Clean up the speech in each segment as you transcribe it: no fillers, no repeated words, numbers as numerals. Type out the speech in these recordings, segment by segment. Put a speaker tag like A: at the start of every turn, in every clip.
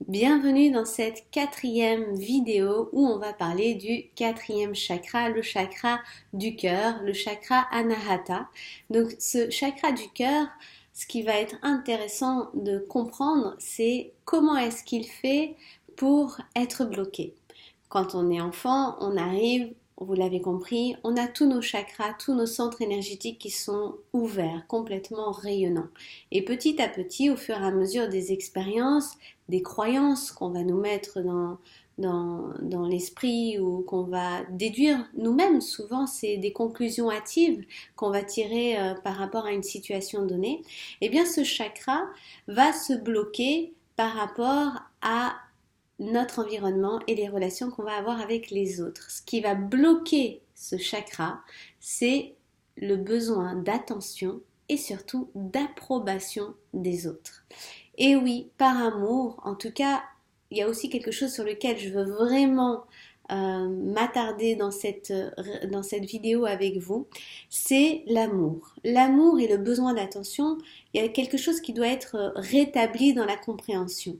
A: Bienvenue dans cette quatrième vidéo où on va parler du quatrième chakra, le chakra du cœur, le chakra Anahata. Donc ce chakra du cœur, ce qui va être intéressant de comprendre, c'est comment est-ce qu'il fait pour être bloqué. Quand on est enfant, on arrive, vous l'avez compris, on a tous nos chakras, tous nos centres énergétiques qui sont ouverts, complètement rayonnants. Et petit à petit, au fur et à mesure des expériences, des croyances qu'on va nous mettre dans l'esprit ou qu'on va déduire nous-mêmes, souvent c'est des conclusions hâtives qu'on va tirer par rapport à une situation donnée, et bien ce chakra va se bloquer par rapport à notre environnement et les relations qu'on va avoir avec les autres. Ce qui va bloquer ce chakra, c'est le besoin d'attention et surtout d'approbation des autres. Et oui, par amour, en tout cas, il y a aussi quelque chose sur lequel je veux vraiment m'attarder dans cette vidéo avec vous, c'est l'amour. L'amour et le besoin d'attention, il y a quelque chose qui doit être rétabli dans la compréhension.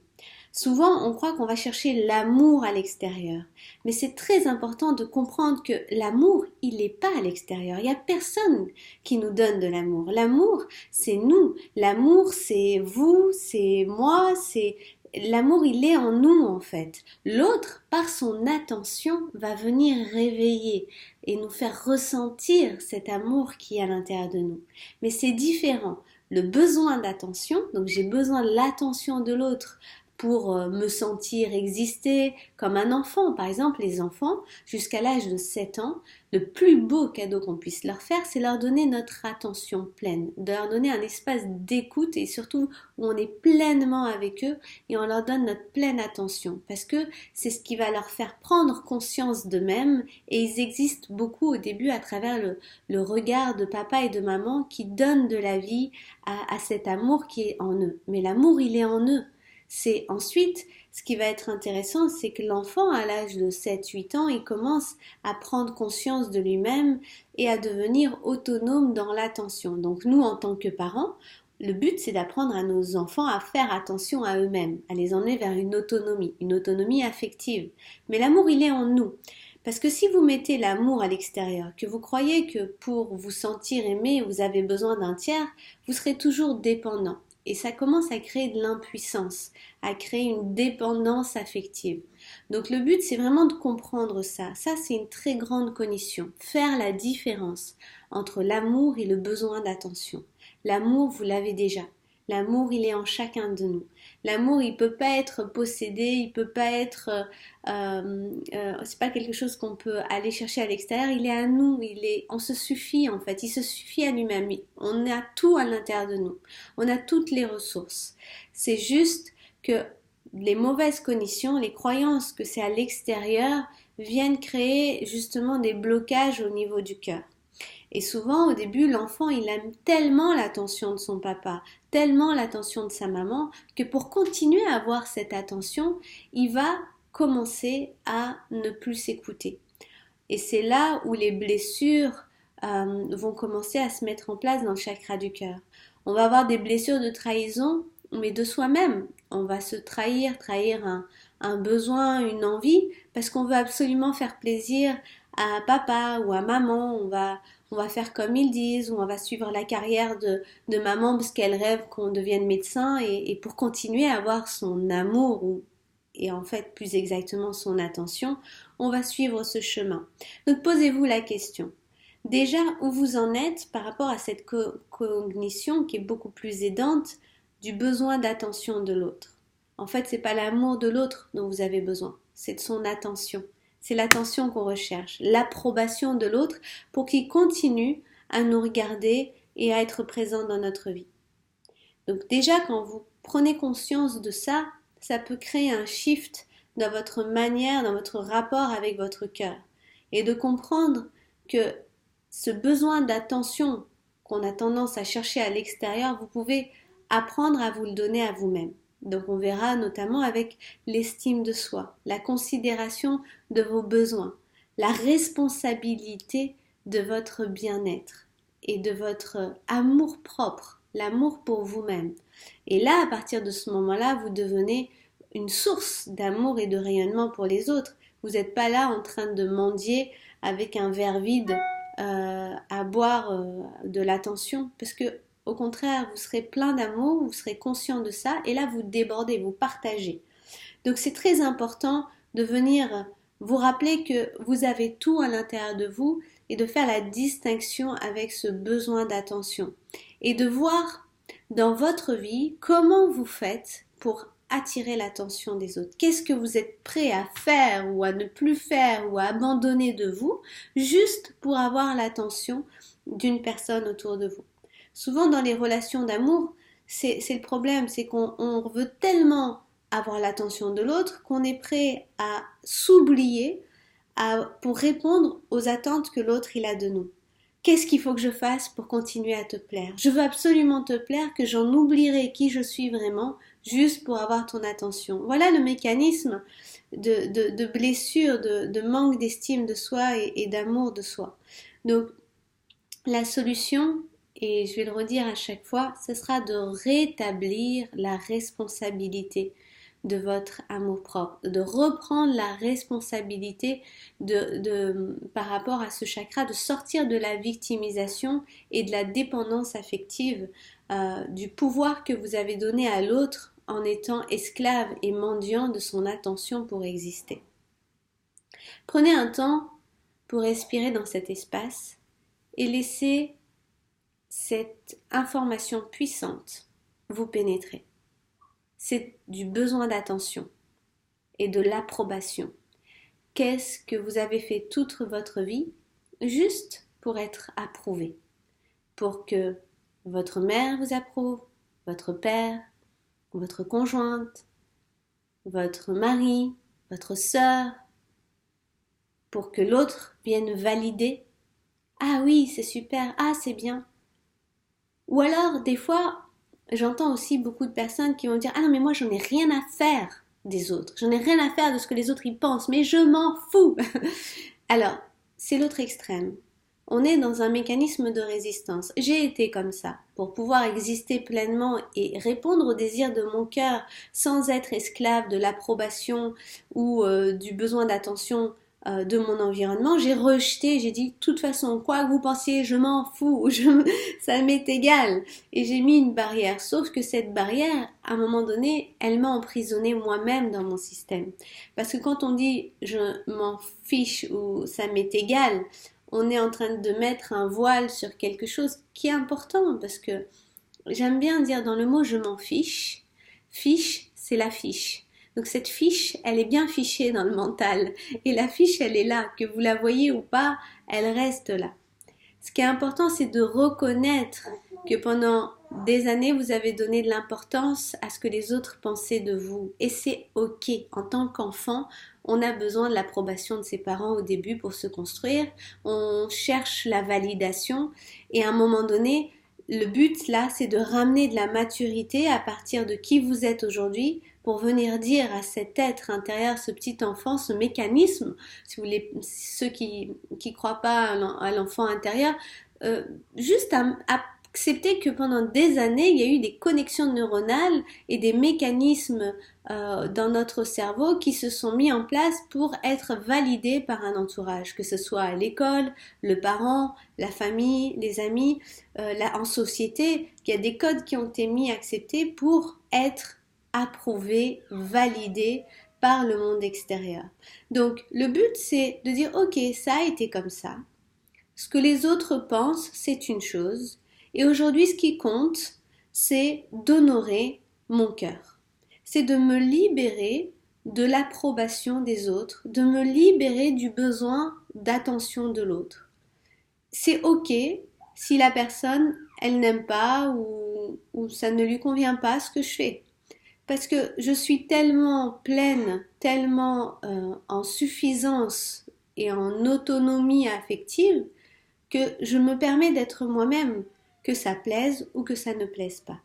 A: Souvent, on croit qu'on va chercher l'amour à l'extérieur, mais c'est très important de comprendre que l'amour, il n'est pas à l'extérieur. Il n'y a personne qui nous donne de l'amour. L'amour, c'est nous. L'amour, c'est vous, c'est moi, c'est... L'amour, il est en nous, en fait. L'autre, par son attention, va venir réveiller et nous faire ressentir cet amour qui est à l'intérieur de nous. Mais c'est différent. Le besoin d'attention, donc j'ai besoin de l'attention de l'autre pour me sentir exister comme un enfant. Par exemple, les enfants, jusqu'à l'âge de 7 ans, le plus beau cadeau qu'on puisse leur faire, c'est leur donner notre attention pleine, de leur donner un espace d'écoute et surtout où on est pleinement avec eux et on leur donne notre pleine attention parce que c'est ce qui va leur faire prendre conscience d'eux-mêmes et ils existent beaucoup au début à travers le regard de papa et de maman qui donnent de la vie à cet amour qui est en eux. Mais l'amour, il est en eux. C'est ensuite, ce qui va être intéressant, c'est que l'enfant, à l'âge de 7-8 ans, il commence à prendre conscience de lui-même et à devenir autonome dans l'attention. Donc nous, en tant que parents, le but, c'est d'apprendre à nos enfants à faire attention à eux-mêmes, à les emmener vers une autonomie affective. Mais l'amour, il est en nous. Parce que si vous mettez l'amour à l'extérieur, que vous croyez que pour vous sentir aimé, vous avez besoin d'un tiers, vous serez toujours dépendant. Et ça commence à créer de l'impuissance, à créer une dépendance affective. Donc le but, c'est vraiment de comprendre ça. Ça, c'est une très grande cognition. Faire la différence entre l'amour et le besoin d'attention. L'amour, vous l'avez déjà. L'amour, il est en chacun de nous. L'amour, il peut pas être possédé, il peut pas être, c'est pas quelque chose qu'on peut aller chercher à l'extérieur. Il est à nous, on se suffit en fait. Il se suffit à lui-même. On a tout à l'intérieur de nous. On a toutes les ressources. C'est juste que les mauvaises cognitions, les croyances que c'est à l'extérieur viennent créer justement des blocages au niveau du cœur. Et souvent, au début, l'enfant, il aime tellement l'attention de son papa, tellement l'attention de sa maman, que pour continuer à avoir cette attention, il va commencer à ne plus s'écouter. Et c'est là où les blessures vont commencer à se mettre en place dans le chakra du cœur. On va avoir des blessures de trahison, mais de soi-même. On va se trahir un besoin, une envie, parce qu'on veut absolument faire plaisir à papa ou à maman. On va faire comme ils disent, ou on va suivre la carrière de maman parce qu'elle rêve qu'on devienne médecin et pour continuer à avoir son amour et en fait plus exactement son attention, on va suivre ce chemin. Donc posez-vous la question. Déjà, où vous en êtes par rapport à cette cognition qui est beaucoup plus aidante du besoin d'attention de l'autre. En fait, c'est pas l'amour de l'autre dont vous avez besoin, c'est de son attention. C'est l'attention qu'on recherche, l'approbation de l'autre pour qu'il continue à nous regarder et à être présent dans notre vie. Donc déjà, quand vous prenez conscience de ça, ça peut créer un shift dans votre manière, dans votre rapport avec votre cœur. Et de comprendre que ce besoin d'attention qu'on a tendance à chercher à l'extérieur, vous pouvez apprendre à vous le donner à vous-même. Donc on verra notamment avec l'estime de soi, la considération de vos besoins, la responsabilité de votre bien-être et de votre amour propre, l'amour pour vous-même. Et là, à partir de ce moment-là, vous devenez une source d'amour et de rayonnement pour les autres. Vous n'êtes pas là en train de mendier avec un verre vide à boire de l'attention, parce que au contraire, vous serez plein d'amour, vous serez conscient de ça, et là vous débordez, vous partagez. Donc c'est très important de venir vous rappeler que vous avez tout à l'intérieur de vous et de faire la distinction avec ce besoin d'attention et de voir dans votre vie comment vous faites pour attirer l'attention des autres. Qu'est-ce que vous êtes prêt à faire ou à ne plus faire ou à abandonner de vous juste pour avoir l'attention d'une personne autour de vous. Souvent dans les relations d'amour, c'est le problème, c'est qu'on veut tellement avoir l'attention de l'autre qu'on est prêt à s'oublier pour répondre aux attentes que l'autre il a de nous. Qu'est-ce qu'il faut que je fasse pour continuer à te plaire? Je veux absolument te plaire, que j'en oublierai qui je suis vraiment, juste pour avoir ton attention. Voilà le mécanisme de blessure, de manque d'estime de soi et d'amour de soi. Donc, la solution, et je vais le redire à chaque fois, ce sera de rétablir la responsabilité de votre amour-propre, de reprendre la responsabilité par rapport à ce chakra, de sortir de la victimisation et de la dépendance affective, du pouvoir que vous avez donné à l'autre en étant esclave et mendiant de son attention pour exister. Prenez un temps pour respirer dans cet espace et laissez cette information puissante vous pénétrer. C'est du besoin d'attention et de l'approbation. Qu'est-ce que vous avez fait toute votre vie juste pour être approuvé, pour que votre mère vous approuve, votre père, votre conjointe, votre mari, votre sœur, pour que l'autre vienne valider. Ah oui, c'est super, ah c'est bien. Ou alors, des fois, j'entends aussi beaucoup de personnes qui vont dire « Ah non, mais moi, j'en ai rien à faire des autres. J'en ai rien à faire de ce que les autres y pensent, mais je m'en fous !» Alors, c'est l'autre extrême. On est dans un mécanisme de résistance. J'ai été comme ça, pour pouvoir exister pleinement et répondre aux désirs de mon cœur sans être esclave de l'approbation ou du besoin d'attention de mon environnement. J'ai rejeté, j'ai dit, de toute façon, quoi que vous pensiez, je m'en fous, ça m'est égal. Et j'ai mis une barrière. Sauf que cette barrière, à un moment donné, elle m'a emprisonnée moi-même dans mon système. Parce que quand on dit, je m'en fiche ou ça m'est égal, on est en train de mettre un voile sur quelque chose qui est important. Parce que j'aime bien dire dans le mot, je m'en fiche. Fiche, c'est la fiche. Donc cette fiche, elle est bien fichée dans le mental. Et la fiche, elle est là. Que vous la voyez ou pas, elle reste là. Ce qui est important, c'est de reconnaître que pendant des années, vous avez donné de l'importance à ce que les autres pensaient de vous. Et c'est ok. En tant qu'enfant, on a besoin de l'approbation de ses parents au début pour se construire. On cherche la validation. Et à un moment donné, le but là, c'est de ramener de la maturité à partir de qui vous êtes aujourd'hui pour venir dire à cet être intérieur, ce petit enfant, ce mécanisme, si vous voulez, ceux qui croient pas à l'enfant intérieur, juste à accepter que pendant des années, il y a eu des connexions neuronales et des mécanismes dans notre cerveau qui se sont mis en place pour être validés par un entourage, que ce soit à l'école, le parent, la famille, les amis, en société, qu'il y a des codes qui ont été mis, acceptés pour être approuvé, validé par le monde extérieur. Donc le but c'est de dire ok, ça a été comme ça. Ce que les autres pensent, c'est une chose. Et aujourd'hui ce qui compte, c'est d'honorer mon cœur. C'est de me libérer de l'approbation des autres, de me libérer du besoin d'attention de l'autre. C'est ok si la personne, elle n'aime pas ou ça ne lui convient pas ce que je fais. Parce que je suis tellement pleine, tellement en suffisance et en autonomie affective que je me permets d'être moi-même, que ça plaise ou que ça ne plaise pas.